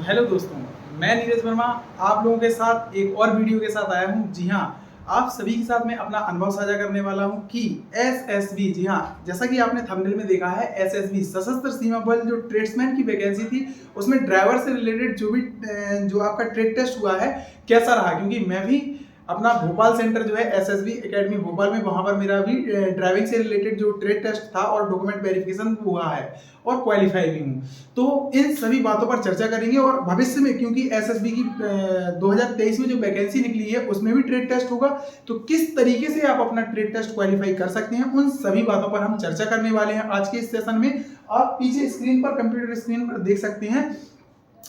Hello दोस्तों, मैं नीरज वर्मा आप लोगों के साथ एक और वीडियो के साथ आया हूं। जी हां, आप सभी के साथ मैं अपना अनुभव साझा करने वाला हूं कि एसएसबी, जी हां, जैसा कि आपने थंबनेल में देखा है, एसएसबी सशस्त्र सीमा बल जो ट्रेड्समैन की वैकेंसी थी, उसमें ड्राइवर से रिलेटेड जो आपका ट्रेड टेस्ट हुआ है, कैसा रहा? क्योंकि मैं भी अपना भोपाल सेंटर जो है एसएसबी एकेडमी भोपाल में, वहां पर मेरा भी ड्राइविंग से रिलेटेड जो ट्रेड टेस्ट था और डॉक्यूमेंट वेरिफिकेशन हुआ है और क्वालिफाई भी हूँ। तो इन सभी बातों पर चर्चा करेंगे और भविष्य में, क्योंकि एसएसबी की 2023 में जो वैकेंसी निकली है उसमें भी ट्रेड टेस्ट होगा, तो किस तरीके से आप अपना ट्रेड टेस्ट क्वालिफाई कर सकते हैं, उन सभी बातों पर हम चर्चा करने वाले हैं आज के इस सेशन में। आप पीछे स्क्रीन पर, कंप्यूटर स्क्रीन पर देख सकते हैं,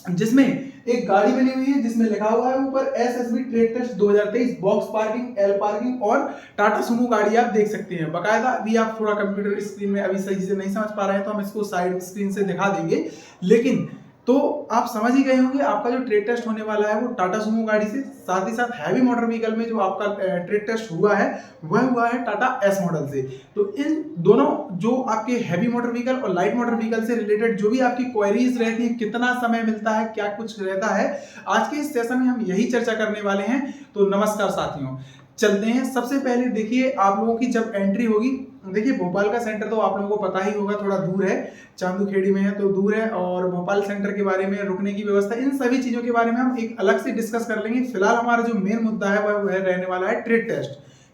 जिसमें एक गाड़ी बनी हुई है जिसमें लिखा हुआ है ऊपर SSB trade test 2023 box parking, L parking और टाटा सुमो गाड़ी आप देख सकते हैं। बकायदा अभी आप थोड़ा कंप्यूटर स्क्रीन में अभी सही से नहीं समझ पा रहे हैं तो हम इसको साइड स्क्रीन से दिखा देंगे, लेकिन तो आप समझ ही गए होंगे आपका जो ट्रेड टेस्ट होने वाला है वो टाटा सुमो गाड़ी से, साथ ही साथ हैवी मोटर व्हीकल में जो आपका ट्रेड टेस्ट हुआ है वह हुआ है टाटा एस मॉडल से। तो इन दोनों जो आपके हैवी मोटर व्हीकल और लाइट मोटर व्हीकल से रिलेटेड जो भी आपकी क्वेरीज रहती है, कितना समय मिलता है, क्या कुछ रहता है, आज के इस सेशन में हम यही चर्चा करने वाले हैं। तो नमस्कार साथियों, चलते हैं। सबसे पहले देखिए, आप लोगों की जब एंट्री होगी, देखिए भोपाल का सेंटर तो आप लोगों को पता ही होगा, थोड़ा दूर है, चांदूखेड़ी में है तो दूर है, और भोपाल सेंटर के बारे में, रुकने की व्यवस्था, इन सभी चीजों के बारे में हम एक अलग से डिस्कस कर लेंगे। फिलहाल हमारा जो मेन मुद्दा है वह रहने वाला है ट्रेड टेस्ट,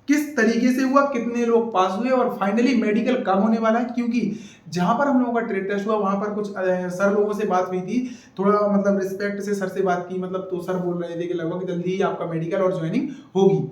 किस तरीके से हुआ, कितने लोग पास हुए और फाइनली मेडिकल कब होने वाला है। क्योंकि जहां पर हम लोगों का ट्रेड टेस्ट हुआ वहां पर कुछ सर लोगों से बात हुई थी, थोड़ा मतलब रिस्पेक्ट से सर से बात की, मतलब तो सर बोल रहे थे कि लगभग जल्दी ही आपका मेडिकल और ज्वाइनिंग होगी।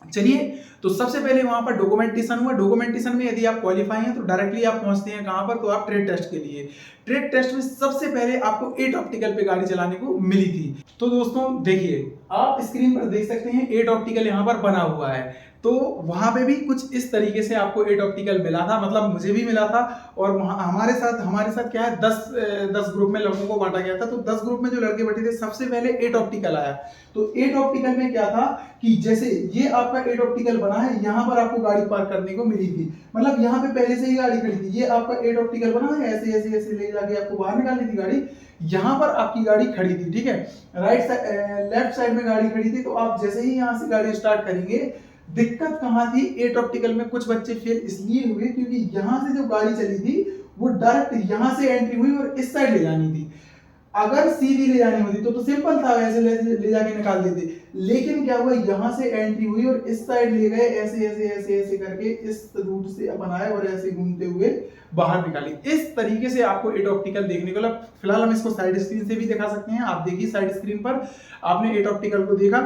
चलिए, तो सबसे पहले वहां पर डॉक्यूमेंटेशन हुआ। डॉक्यूमेंटेशन में यदि आप क्वालिफाई हैं तो डायरेक्टली आप पहुंचते हैं कहां पर, तो आप ट्रेड टेस्ट के लिए। ट्रेड टेस्ट में सबसे पहले आपको 8 ऑप्टिकल पे गाड़ी चलाने को मिली थी। तो दोस्तों देखिए, आप स्क्रीन पर देख सकते हैं 8 ऑप्टिकल यहां पर बना हुआ है। तो वहां पे भी कुछ इस तरीके से आपको 8 ऑप्टिकल मिला था, मतलब मुझे भी मिला था। और हमारे साथ क्या है, 10 ग्रुप में लोगों को बांटा गया था। तो 10 ग्रुप में जो लड़के बैठे थे, सबसे पहले 8 ऑप्टिकल आया। तो 8 ऑप्टिकल में क्या था कि जैसे ये आपका 8 ऑप्टिकल बना है, यहां पर आपको गाड़ी पार्क करने को मिली थी, मतलब यहां पे पहले से ही गाड़ी खड़ी थी। ये आपका 8 ऑप्टिकल बना है, ऐसे ऐसे ऐसे ले जाके आपको बाहर निकालनी थी गाड़ी, यहां पर आपकी गाड़ी खड़ी थी, ठीक है। लेफ्ट साइड में गाड़ी खड़ी थी। तो आप जैसे ही यहां से गाड़ी स्टार्ट करेंगे, दिक्कत कहां थी, 8 ऑप्टिकल में कुछ बच्चे फेल इसलिए हुए क्योंकि यहां से जो गाड़ी चली थी वो डायरेक्ट यहां से एंट्री हुई और इस साइड ले जानी थी। अगर सीधी ले जानी होती तो सिंपल था, ऐसे ले जाके निकाल देते। लेकिन क्या हुआ, यहां से एंट्री हुई और इस साइड ले गए, ऐसे ऐसे ऐसे ऐसे करके इस रूट से अपन आए और ऐसे घूमते हुए बाहर निकाली। इस तरीके से आपको 8 ऑप्टिकल देखने को लगा। फिलहाल हम इसको साइड स्क्रीन से भी दिखा सकते हैं। आप देखिए साइड स्क्रीन पर आपने 8 ऑप्टिकल को देखा,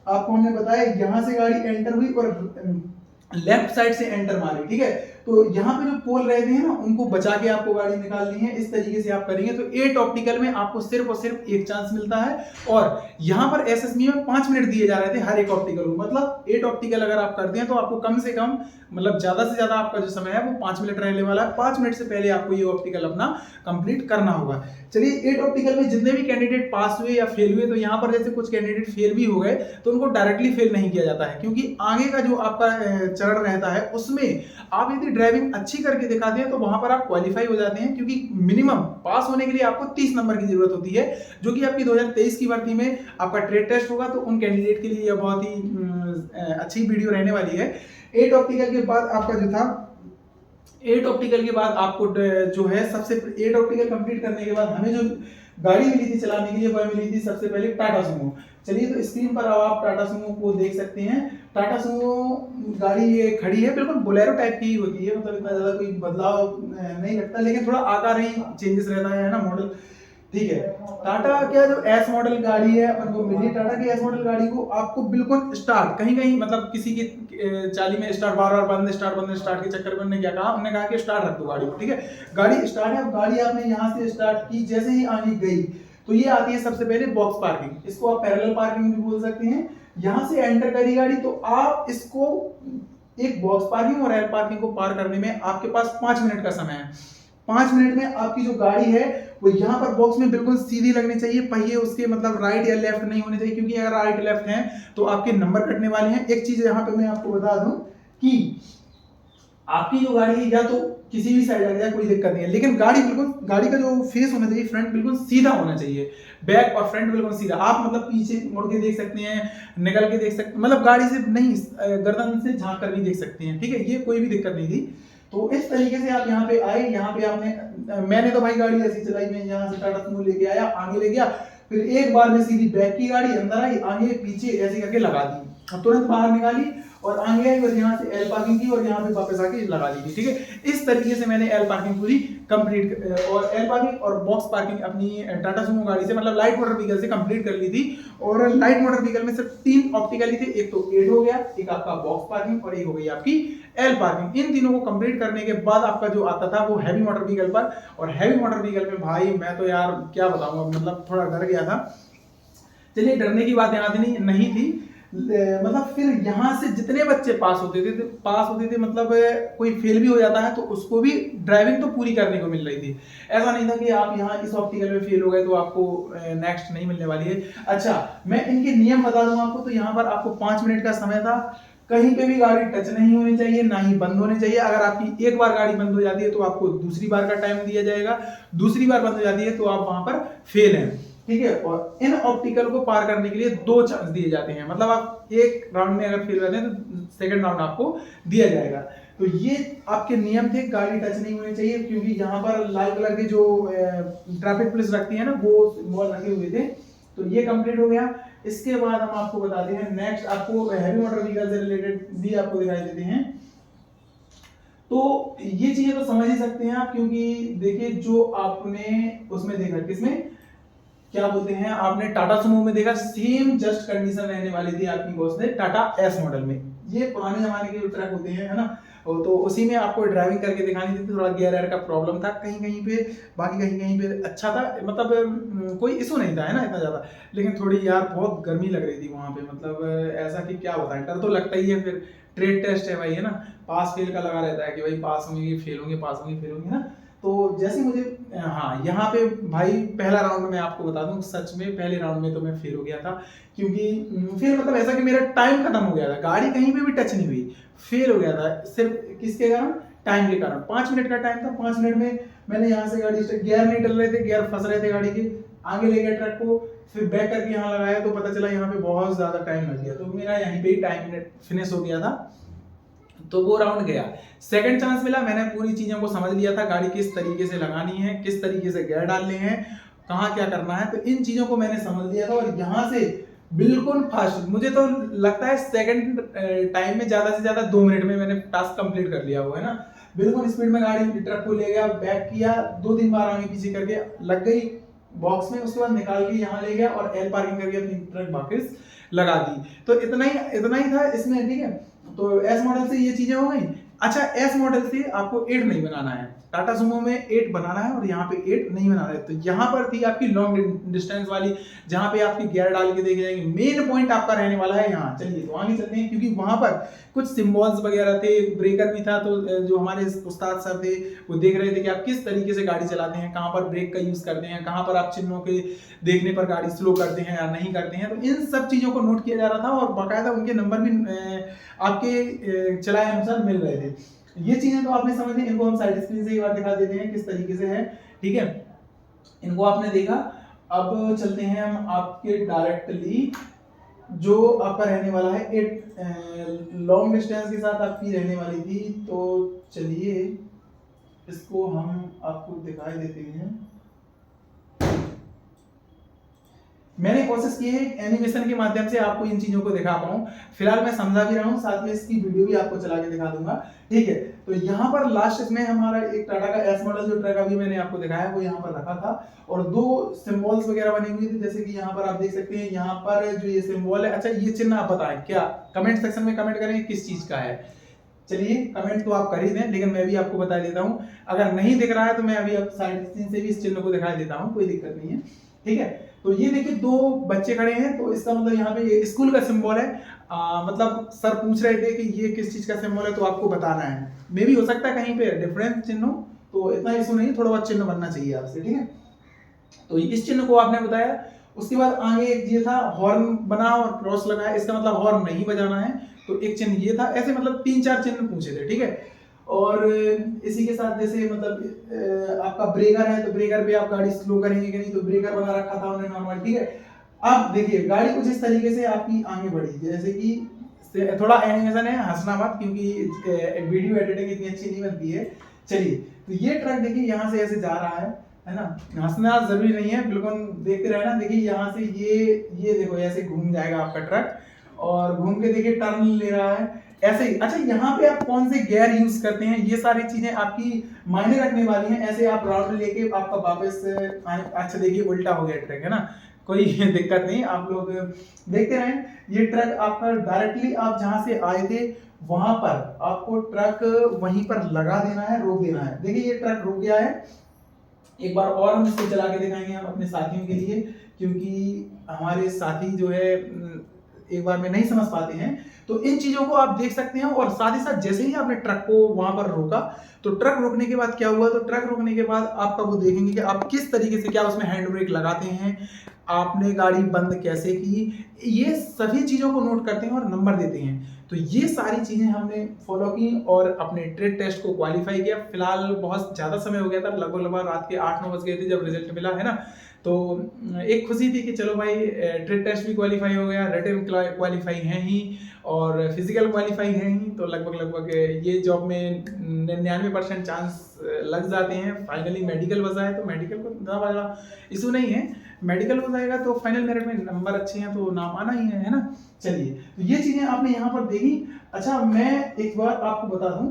आपको हमने बताया यहां से गाड़ी एंटर हुई और लेफ्ट साइड से एंटर मारी, ठीक है। तो यहाँ पे जो पोल रहते हैं ना, उनको बचा के आपको गाड़ी निकालनी है। इस तरीके से आप करेंगे तो 8 ऑप्टिकल में आपको सिर्फ और सिर्फ एक चांस मिलता है। और यहाँ पर एसएसबी में 5 मिनट दिए जा रहे थे हर एक ऑप्टिकल को, मतलब 8 ऑप्टिकल अगर आप करते हैं तो आपको कम से कम, मतलब ज्यादा से ज्यादा आपका जो समय है वो 5 मिनट रहने वाला है। 5 मिनट से पहले आपको ये ऑप्टिकल अपना कंप्लीट करना होगा। चलिए, 8 ऑप्टिकल में जितने भी कैंडिडेट पास हुए या फेल हुए, तो यहाँ पर जैसे कुछ कैंडिडेट फेल भी हो गए तो उनको डायरेक्टली फेल नहीं किया जाता है, क्योंकि आगे का जो आपका चरण रहता है उसमें आप यदि ड्राइविंग अच्छी करके दिखाते हैं तो वहां पर आप क्वालिफाई हो जाते हैं। क्योंकि मिनिमम पास होने के लिए आपको 30 नंबर की जरूरत होती है, जो कि आपकी 2023 की भर्ती में आपका ट्रेड टेस्ट होगा। तो उन कैंडिडेट के लिए यह बहुत ही अच्छी वीडियो रहने वाली है। 8 ऑप्टिकल के बाद आपका जो था, 8 ऑप्टिकल के बाद आपको जो है सबसे 8 ऑप्टिकल कंप्लीट करने के बाद हमें जो गाड़ी मिली थी चलाने के लिए, वह मिली थी सबसे पहले टाटा सुमो। चलिए, तो स्क्रीन पर आप टाटा सुमो को देख सकते हैं। टाटा सुमो गाड़ी ये खड़ी है, बिल्कुल बोलेरो टाइप की ही होती है, मतलब इतना ज्यादा कोई बदलाव नहीं लगता, लेकिन थोड़ा आकार ही चेंजेस रहता है ना, मॉडल, ठीक है। टाटा क्या जो एस मॉडल गाड़ी है उनको मिली, टाटा की एस मॉडल गाड़ी को आपको बिल्कुल स्टार्ट कहीं कहीं, मतलब किसी की चाली में स्टार्ट बार बार बंद स्टार्ट के चक्कर में उन्होंने क्या कहा, उन्होंने कहा कि स्टार्ट रख दो गाड़ी को, ठीक है। गाड़ी स्टार्ट है। अब गाड़ी आपने यहाँ से स्टार्ट की, जैसे ही आगे गई तो ये आती है सबसे पहले बॉक्स पार्किंग, इसको आप पैरेलल पार्किंग भी बोल सकते हैं। यहां से एंटर करी गाड़ी तो आप इसको एक बॉक्स पार्किंग और एल पार्किंग को पार करने में आपके पास 5 मिनट का समय है। 5 मिनट में आपकी जो गाड़ी है वो यहाँ पर बॉक्स में बिल्कुल सीधी लगनी चाहिए, पहिए उसके मतलब राइट या लेफ्ट नहीं होने चाहिए, क्योंकि अगर राइट लेफ्ट हैं तो आपके नंबर कटने वाले हैं। एक चीज यहाँ पे मैं आपको बता दूं कि आपकी जो गाड़ी है या तो किसी भी साइड आ जाए कोई दिक्कत नहीं है, लेकिन गाड़ी बिल्कुल, गाड़ी का जो फेस होना चाहिए फ्रंट बिल्कुल सीधा होना चाहिए, बैक और फ्रंट बिल्कुल सीधा। आप मतलब पीछे मुड़ के देख सकते हैं, निकल के देख सकते हैं, मतलब गाड़ी से नहीं, गर्दन से झांक कर भी देख सकते हैं, ठीक है, ये कोई भी दिक्कत नहीं थी। तो इस तरीके से आप यहाँ पे आए, यहाँ पे आपने, मैंने तो भाई गाड़ी ऐसी चलाई, मैं यहाँ से टाटा सुमो लेके आया, आगे ले गया, फिर एक बार में सीधी बैक की गाड़ी अंदर आई, आगे पीछे ऐसे करके लगा दी, तुरंत बाहर निकाली और आगे आई और यहाँ से एल पार्किंग की और यहाँ पे वापस आके लगा दी थी, ठीक है। इस तरीके से मैंने एल पार्किंग पूरी कंप्लीट, और एल पार्किंग और बॉक्स पार्किंग अपनी टाटा सुमो गाड़ी से, मतलब लाइट मोटर व्हीकल से कंप्लीट कर ली थी। और लाइट मोटर व्हीकल में सिर्फ 3 ऑप्टिकली थे, एक तो एड हो गया, एक आपका बॉक्स पार्किंग और एक हो गई आपकी एल पार्किंग। इन तीनों को कंप्लीट करने के बाद आपका जो आता था वो हैवी मोटर व्हीकल पर, और हैवी मोटर व्हीकल में भाई मैं तो यार क्या बताऊंगा, मतलब थोड़ा डर गया था। चलिए, डरने की बात यहाँ नहीं थी, मतलब फिर यहाँ से जितने बच्चे पास होते थे मतलब कोई फेल भी हो जाता है तो उसको भी ड्राइविंग तो पूरी करने को मिल रही थी। ऐसा नहीं था कि आप यहाँ इस ऑप्टिकल में फेल हो गए तो आपको नेक्स्ट नहीं मिलने वाली है। अच्छा, मैं इनके नियम बता दूं आपको, तो यहाँ पर आपको 5 मिनट का समय था, कहीं पे भी गाड़ी टच नहीं होनी चाहिए, ना ही बंद होनी चाहिए। अगर आपकी एक बार गाड़ी बंद हो जाती है तो आपको दूसरी बार का टाइम दिया जाएगा, दूसरी बार बंद हो जाती है तो आप वहां पर फेल हैं, ठीक है। और इन ऑप्टिकल को पार करने के लिए 2 चांस दिए जाते हैं, मतलब आप एक राउंड में अगर फेल हो जाते हैं तो सेकंड राउंड आपको दिया जाएगा। तो ये आपके नियम थे, गाड़ी टच नहीं होनी चाहिए, क्योंकि यहाँ पर लाल कलर के जो ट्रैफिक पुलिस रखती है ना, वो सिंबल रखे हुए थे। तो ये कंप्लीट हो गया। इसके बाद हम आपको बताते हैं नेक्स्ट, आपको हैवी मोटर व्हीकल से रिलेटेड भी आपको दिखाई देते हैं। तो ये चीजें तो समझ ही सकते हैं आप, क्योंकि देखिए जो आपने उसमें देखा, किसमें, क्या बोलते हैं, आपने टाटा सुमो में देखा, सेम जस्ट कंडीशन रहने वाली थी आपकी बॉस ने टाटा एस मॉडल में। ये पुराने जमाने के ट्रक होते हैं, है ना, तो उसी में आपको ड्राइविंग करके दिखानी थी। थोड़ा गियर एयर का प्रॉब्लम था कहीं कहीं पे, बाकी कहीं कहीं पे अच्छा था, मतलब कोई इशू नहीं था, है ना, इतना ज्यादा। लेकिन थोड़ी यार बहुत गर्मी लग रही थी वहां पे, मतलब ऐसा कि क्या बताएं, डर तो लगता ही है, फिर ट्रेड टेस्ट है भाई, है ना, पास फेल का लगा रहता है कि भाई पास होंगे फेल होंगे, पास होंगे फेल होंगे, ना। तो जैसे मुझे, हाँ, यहाँ पे भाई पहला राउंड में आपको बता दूं, सच में पहले राउंड में तो मैं फेल हो गया था, क्योंकि फिर मतलब ऐसा कि मेरा टाइम खत्म हो गया था, गाड़ी कहीं पे भी टच नहीं हुई, फेल हो गया था सिर्फ किसके कारण, टाइम के कारण। 5 मिनट का टाइम था, 5 मिनट में मैंने यहाँ से गाड़ी, गियर नहीं डल रहे थे, गियर फंस रहे थे गाड़ी के, आगे ले गया ट्रक को, फिर बैक करके यहाँ लगाया तो पता चला यहाँ पे बहुत ज्यादा टाइम लग गया, तो मेरा यहीं पे ही टाइम फिनिश हो गया था। तो वो राउंड गया। सेकंड चांस मिला, मैंने पूरी चीजों को समझ लिया था, गाड़ी किस तरीके से लगानी है, किस तरीके से गियर डालने हैं, कहाँ क्या करना है, तो इन चीजों को मैंने समझ लिया था। और यहाँ से बिल्कुल फास्ट, मुझे तो लगता है सेकंड टाइम में ज्यादा से ज्यादा 2 मिनट में मैंने टास्क कंप्लीट कर लिया, वो है ना, बिल्कुल स्पीड में गाड़ी ट्रक को ले गया, बैक किया, 2-3 बार आगे पीछे करके लग गई बॉक्स में, उसके बाद निकाल के यहाँ ले गया और एल पार्किंग करके अपनी ट्रक वापस लगा दी। तो इतना ही था इसमें, ठीक है। तो एस मॉडल से ये चीजें हो गई। अच्छा, एस मॉडल से आपको 8 नहीं बनाना है, टाटा सुमो में 8 बनाना है और यहाँ पे 8 नहीं बनाना है। तो यहाँ पर थी आपकी लॉन्ग डिस्टेंस वाली, जहाँ पे आपकी गियर डाल के देखे जाएंगे। मेन पॉइंट आपका रहने वाला है यहाँ। चलिए तो आगे चलते हैं, क्योंकि वहां पर कुछ सिम्बॉल्स वगैरह थे, ब्रेकर भी था, तो जो हमारे उस्ताद सर थे वो देख रहे थे कि आप किस तरीके से गाड़ी चलाते हैं, कहाँ पर ब्रेक का यूज करते हैं, कहाँ पर आप चिन्हों के देखने पर गाड़ी स्लो करते हैं या नहीं करते हैं। तो इन सब चीजों को नोट किया जा रहा था और बाकायदा उनके नंबर भी आपके चलाए अनुसार मिल रहे थे। ये चीजें तो आपने समझ ली, इनको हम साइड स्क्रीन से एक बार दिखा देते हैं किस तरीके से है, ठीक है। इनको आपने देखा। अब चलते हैं हम आपके डायरेक्टली जो आपका रहने वाला है, एक लॉन्ग डिस्टेंस के साथ आपकी रहने वाली थी। तो चलिए इसको हम आपको दिखाई देते हैं। मैंने कोशिश की है एनिमेशन के माध्यम से आपको इन चीजों को दिखा पाऊं। फिलहाल मैं समझा भी रहा हूं, साथ में इसकी वीडियो भी आपको चला के दिखा दूंगा, ठीक है। तो यहाँ पर लास्ट में हमारा एक टाटा का एस मॉडल जो ट्रक अभी मैंने आपको दिखाया वो यहाँ पर रखा था, और 2 सिंबल्स वगैरह बनी हुई थी, जैसे कि यहाँ पर आप देख सकते हैं। यहाँ पर जो ये सिंबल है, अच्छा ये चिन्ह आप बताएं, क्या कमेंट सेक्शन में कमेंट करें किस चीज का है। चलिए कमेंट तो आप कर ही दें, लेकिन मैं भी आपको बता देता हूँ, अगर नहीं दिख रहा है तो मैं अभी आप साइड स्क्रीन से भी इस चिन्ह को दिखा देता हूँ, कोई दिक्कत नहीं है, ठीक है। तो ये देखिए 2 बच्चे खड़े हैं, तो इसका मतलब यहाँ पे ये स्कूल का सिंबल है। मतलब सर पूछ रहे थे कि ये किस चीज का सिंबल है, तो आपको बताना है। मे भी हो सकता है कहीं पे डिफरेंट चिन्ह हो, तो इतना इशू नहीं, थोड़ा बहुत चिन्ह बनना चाहिए आपसे, ठीक है। तो इस चिन्ह को आपने बताया। उसके बाद आगे एक ये था, हॉर्न बना और क्रॉस लगाया, इसका मतलब हॉर्न नहीं बजाना है, तो एक चिन्ह ये था। ऐसे मतलब 3-4 चिन्ह पूछे थे, ठीक है। और इसी के साथ जैसे मतलब आपका ब्रेकर है तो ब्रेकर पे आप गाड़ी स्लो करेंगे कि नहीं, तो ब्रेकर बना रखा था उन्होंने नॉर्मल, ठीक है। अब देखिए गाड़ी कुछ इस तरीके से आपकी आगे बढ़ी, जैसे कि थोड़ा एनिमेशन है, हंसना मत, क्योंकि वीडियो एडिटिंग इतनी अच्छी नहीं बनती है। चलिए, तो ये ट्रक देखिए यहाँ से ऐसे जा रहा है ना, हंसना जरूरी नहीं है, बिल्कुल देखते रहना। देखिए यहाँ से ये देखो ऐसे घूम जाएगा आपका ट्रक, और घूम के देखिए टर्न ले रहा है ऐसे ही। अच्छा, यहाँ पे आप कौन से गियर यूज करते हैं, ये सारी चीजें आपकी मायने रखने वाली हैं। ऐसे आप राउंड लेके आपका वापस अच्छा देखिए उल्टा हो गया ट्रक, है ना, कोई दिक्कत नहीं, आप लोग देखते रहें। ये ट्रक आपका डायरेक्टली आप जहां से आए थे वहां पर आपको ट्रक वहीं पर लगा देना है, रोक देना है। देखिए ये ट्रक रुक गया है, एक बार और हम इसको चला के दिखाएंगे हम अपने साथियों के लिए, क्योंकि हमारे साथी जो है एक बार में नहीं समझ पाते हैं। तो इन चीजों को आप देख सकते हैं। और साथ ही साथ जैसे ही आपने ट्रक को वहां पर रोका, तो ट्रक रोकने के बाद क्या हुआ, तो ट्रक रोकने के बाद आपका वो देखेंगे कि आप किस तरीके से, क्या उसमें हैंड ब्रेक लगाते हैं, आपने गाड़ी बंद कैसे की, ये सभी चीजों को नोट करते हैं और नंबर देते हैं। तो ये सारी चीजें हमने फॉलो की और अपने ट्रेड टेस्ट को क्वालिफाई किया। फिलहाल बहुत ज्यादा समय हो गया था, लगभग रात के 8-9 बज गए थे जब रिजल्ट मिला, है ना। तो एक खुशी थी कि चलो भाई ट्रेड टेस्ट भी क्वालिफाई हो गया, रिटन क्वालिफाई है ही और फिजिकल क्वालिफाई है ही, तो लगभग ये जॉब में 99% चांस लग जाते हैं। फाइनली मेडिकल बचा है, तो मेडिकल को ज़्यादा बड़ा इशू नहीं है, मेडिकल हो जाएगा तो फाइनल मेरिट में नंबर अच्छे हैं तो नाम आना ही है ना। चलिए, तो ये चीज़ें आपने यहाँ पर देखी। अच्छा, मैं एक बार आपको बता दूं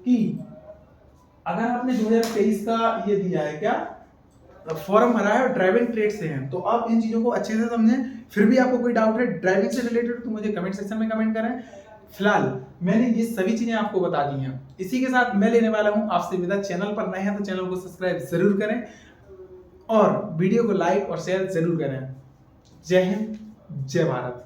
कि अगर आपने 2023 का ये दिया है क्या फॉर्म भरा है और ड्राइविंग ट्रेड से हैं, तो आप इन चीज़ों को अच्छे से समझें। फिर भी आपको कोई डाउट है ड्राइविंग से रिलेटेड तो मुझे कमेंट सेक्शन में कमेंट करें। फिलहाल मैंने ये सभी चीज़ें आपको बता दी हैं। इसी के साथ मैं लेने वाला हूँ आपसे विदा। चैनल पर नए हैं तो चैनल को सब्सक्राइब जरूर करें और वीडियो को लाइक और शेयर जरूर करें। जय हिंद, जय भारत।